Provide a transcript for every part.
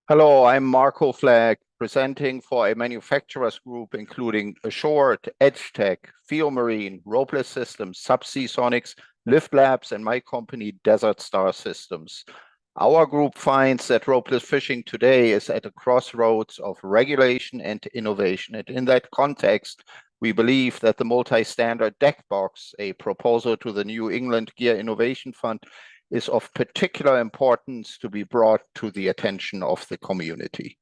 Hello, I'm Marco Flagg, presenting for a manufacturers group including Ashore, EdgeTech, Marine, Ropeless Systems, Subsea Sonics, Lift Labs, and my company Desert Star Systems. Our group finds that ropeless fishing today is at a crossroads of regulation and innovation. And in that context, we believe that the multi-standard deck box, a proposal to the New England Gear Innovation Fund, is of particular importance to be brought to the attention of the community.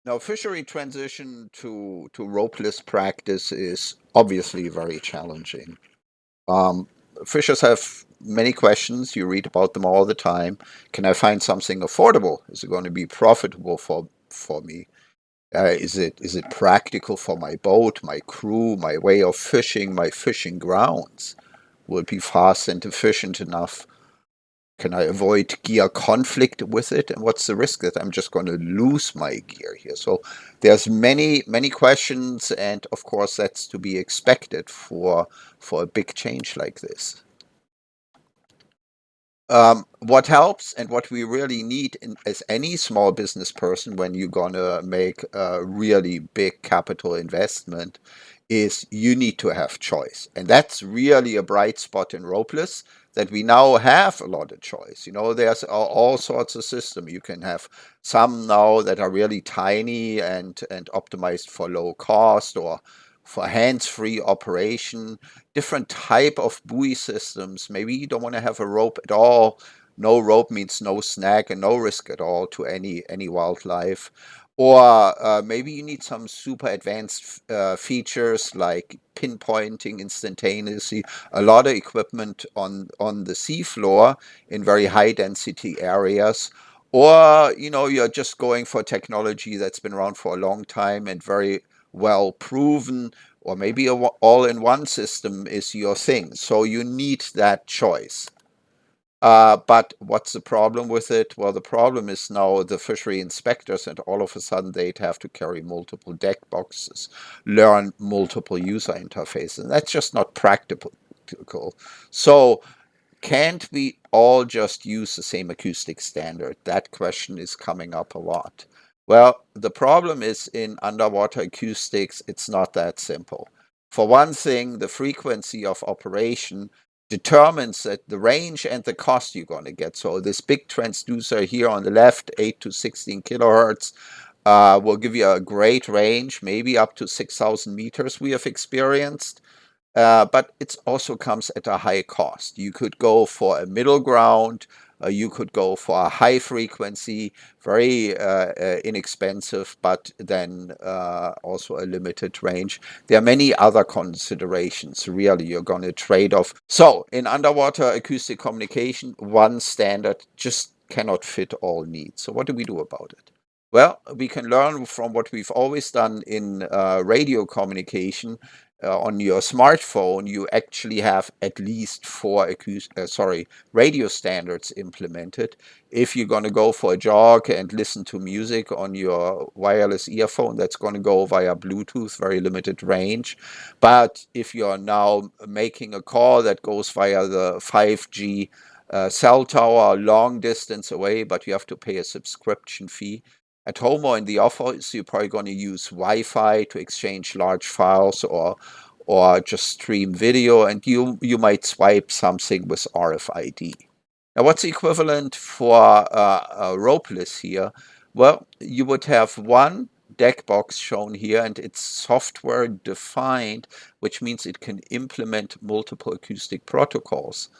Now, fishery transition to ropeless practice is obviously very challenging. Fishers have many questions. You read about them all the time. Can I find something affordable? Is it going to be profitable for me? Is it practical for my boat, my crew, my way of fishing, my fishing grounds? Will it be fast and efficient enough? Can I avoid gear conflict with it? And what's the risk that I'm just going to lose my gear here? So there's many questions, and of course that's to be expected for a big change like this. What helps and what we really need as any small business person when you're gonna make a really big capital investment is you need to have choice. And that's really a bright spot in Ropeless, that we now have a lot of choice. You know, there's all sorts of system. You can have some now that are really tiny and optimized for low cost or for hands-free operation, different type of buoy systems. Maybe you don't want to have a rope at all. No rope means no snag and no risk at all to any wildlife. Or maybe you need some super advanced features like pinpointing instantaneously, a lot of equipment on the seafloor in very high density areas. Or, you know, you're just going for technology that's been around for a long time and very well proven, or maybe a all-in-one system is your thing. So you need that choice. But what's the problem with it? Well, the problem is now the fishery inspectors, and all of a sudden they'd have to carry multiple deck boxes, learn multiple user interfaces, and that's just not practical. So can't we all just use the same acoustic standard? That question is coming up a lot. Well, the problem is in underwater acoustics, it's not that simple. For one thing, the frequency of operation determines that the range and the cost you're going to get. So this big transducer here on the left, 8 to 16 kilohertz, will give you a great range, maybe up to 6,000 meters we have experienced. But it also comes at a high cost. You could go for a middle ground, you could go for a high frequency, very inexpensive, but then also a limited range. There are many other considerations, really, you're going to trade off. So in underwater acoustic communication, one standard just cannot fit all needs. So what do we do about it? Well, we can learn from what we've always done in radio communication. On your smartphone, you actually have at least 4 radio standards implemented. If you're going to go for a jog and listen to music on your wireless earphone, that's going to go via Bluetooth, very limited range. But if you're now making a call that goes via the 5G cell tower, long distance away, but you have to pay a subscription fee. At home or in the office, you're probably going to use Wi-Fi to exchange large files or just stream video, and you might swipe something with RFID. Now, what's the equivalent for Ropeless here? Well, you would have one deck box shown here, and it's software defined, which means it can implement multiple acoustic protocols.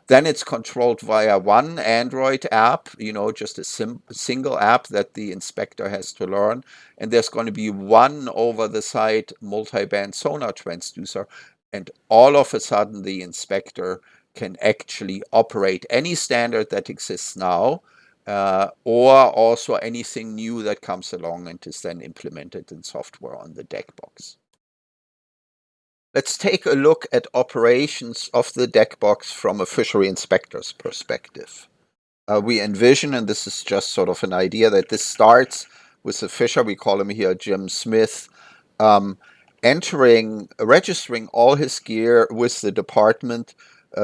Then it's controlled via one Android app, you know, just a single app that the inspector has to learn. And there's going to be one over-the-side multi-band sonar transducer. And all of a sudden, the inspector can actually operate any standard that exists now, or also anything new that comes along and is then implemented in software on the deck box. Let's take a look at operations of the deck box from a fishery inspector's perspective. We envision, and this is just sort of an idea, that this starts with the fisher, we call him here Jim Smith, registering all his gear with the department,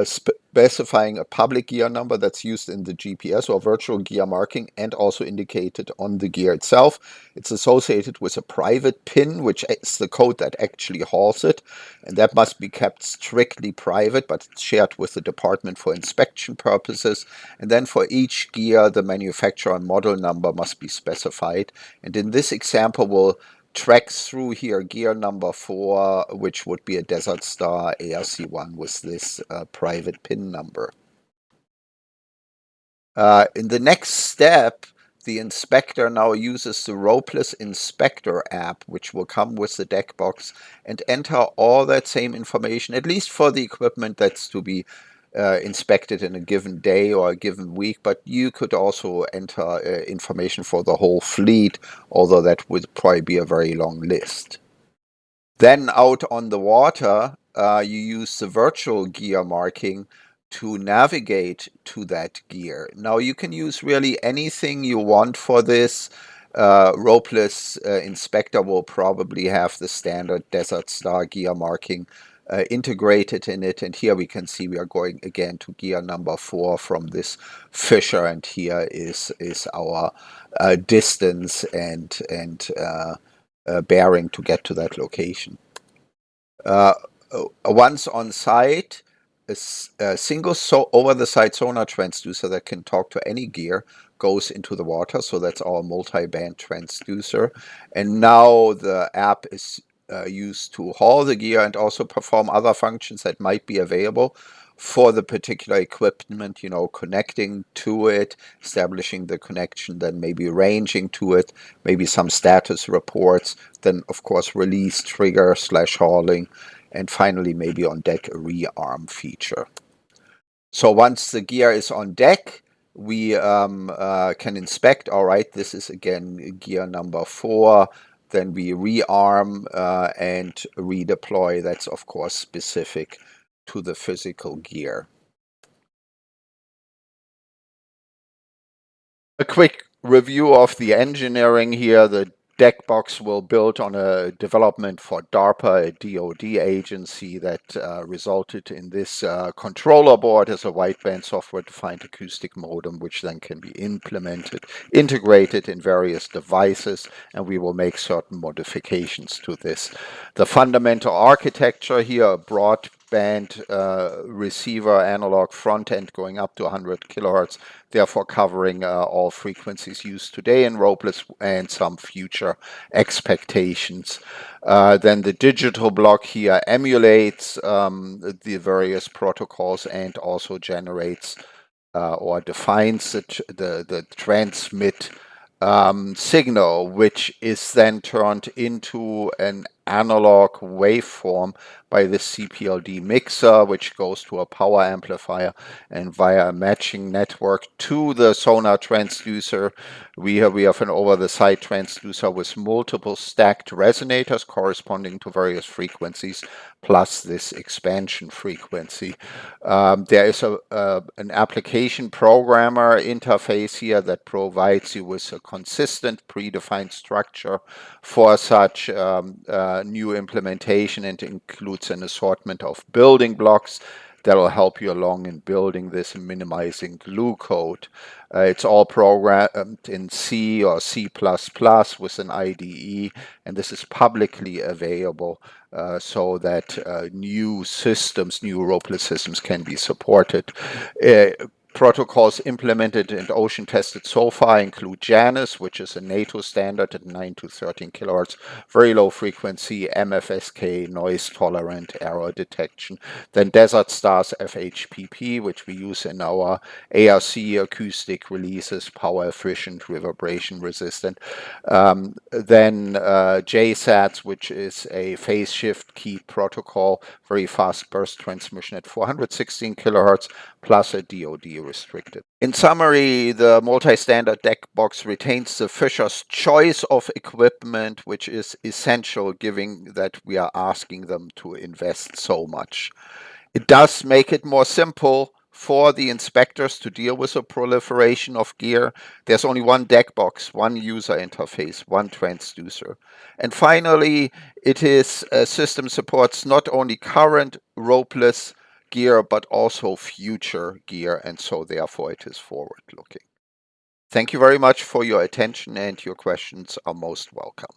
specifying a public gear number that's used in the GPS or virtual gear marking and also indicated on the gear itself. It's associated with a private pin, which is the code that actually hauls it, and that must be kept strictly private, but it's shared with the department for inspection purposes. And then for each gear, the manufacturer and model number must be specified. And in this example, we'll track through here gear number 4, which would be a Desert Star ARC1 with this private pin number. In the next step, the inspector now uses the Ropeless Inspector app, which will come with the deck box, and enter all that same information, at least for the equipment that's to be inspected in a given day or a given week, but you could also enter information for the whole fleet, although that would probably be a very long list. Then out on the water, you use the virtual gear marking to navigate to that gear. Now you can use really anything you want for this. Ropeless Inspector will probably have the standard Desert Star gear marking integrated in it. And here we can see we are going again to gear number 4 from this Fisher, and here is our distance and bearing to get to that location. Once on site, a single over-the-side sonar transducer that can talk to any gear goes into the water. So that's our multi-band transducer. And now the app is used to haul the gear and also perform other functions that might be available for the particular equipment, you know, connecting to it, establishing the connection, then maybe ranging to it, maybe some status reports, then of course release, trigger, / hauling, and finally maybe on deck a rearm feature. So once the gear is on deck, we can inspect, all right, this is again gear number 4, then we rearm and redeploy. That's of course specific to the physical gear. A quick review of the engineering here. The deck box will build on a development for DARPA, a DoD agency, that resulted in this controller board as a wideband software-defined acoustic modem, which then can be integrated in various devices, and we will make certain modifications to this. The fundamental architecture here, a broadband receiver analog front end going up to 100 kilohertz, therefore covering all frequencies used today in Ropeless and some future expectations. Then the digital block here emulates the various protocols and also generates or defines the transmit signal, which is then turned into an analog waveform by the CPLD mixer, which goes to a power amplifier, and via a matching network to the sonar transducer. We have an over-the-side transducer with multiple stacked resonators corresponding to various frequencies, plus this expansion frequency. There is an application programmer interface here that provides you with a consistent predefined structure for such new implementation, and includes an assortment of building blocks that will help you along in building this and minimizing glue code. It's all programmed in C or C++ with an IDE, and this is publicly available so that new Ropeless systems can be supported. Protocols implemented and ocean tested so far include Janus, which is a NATO standard at 9 to 13 kilohertz, very low frequency, MFSK, noise tolerant, error detection. Then Desert Star's FHPP, which we use in our ARC acoustic releases, power efficient, reverberation resistant. Then JSATs, which is a phase shift key protocol, very fast burst transmission at 416 kilohertz, plus a DoD restricted. In summary, the multi-standard deck box retains the Fisher's choice of equipment, which is essential given that we are asking them to invest so much. It does make it more simple for the inspectors to deal with the proliferation of gear. There's only one deck box, one user interface, one transducer. And finally, system supports not only current Ropeless gear, but also future gear, and so therefore it is forward looking. Thank you very much for your attention, and your questions are most welcome.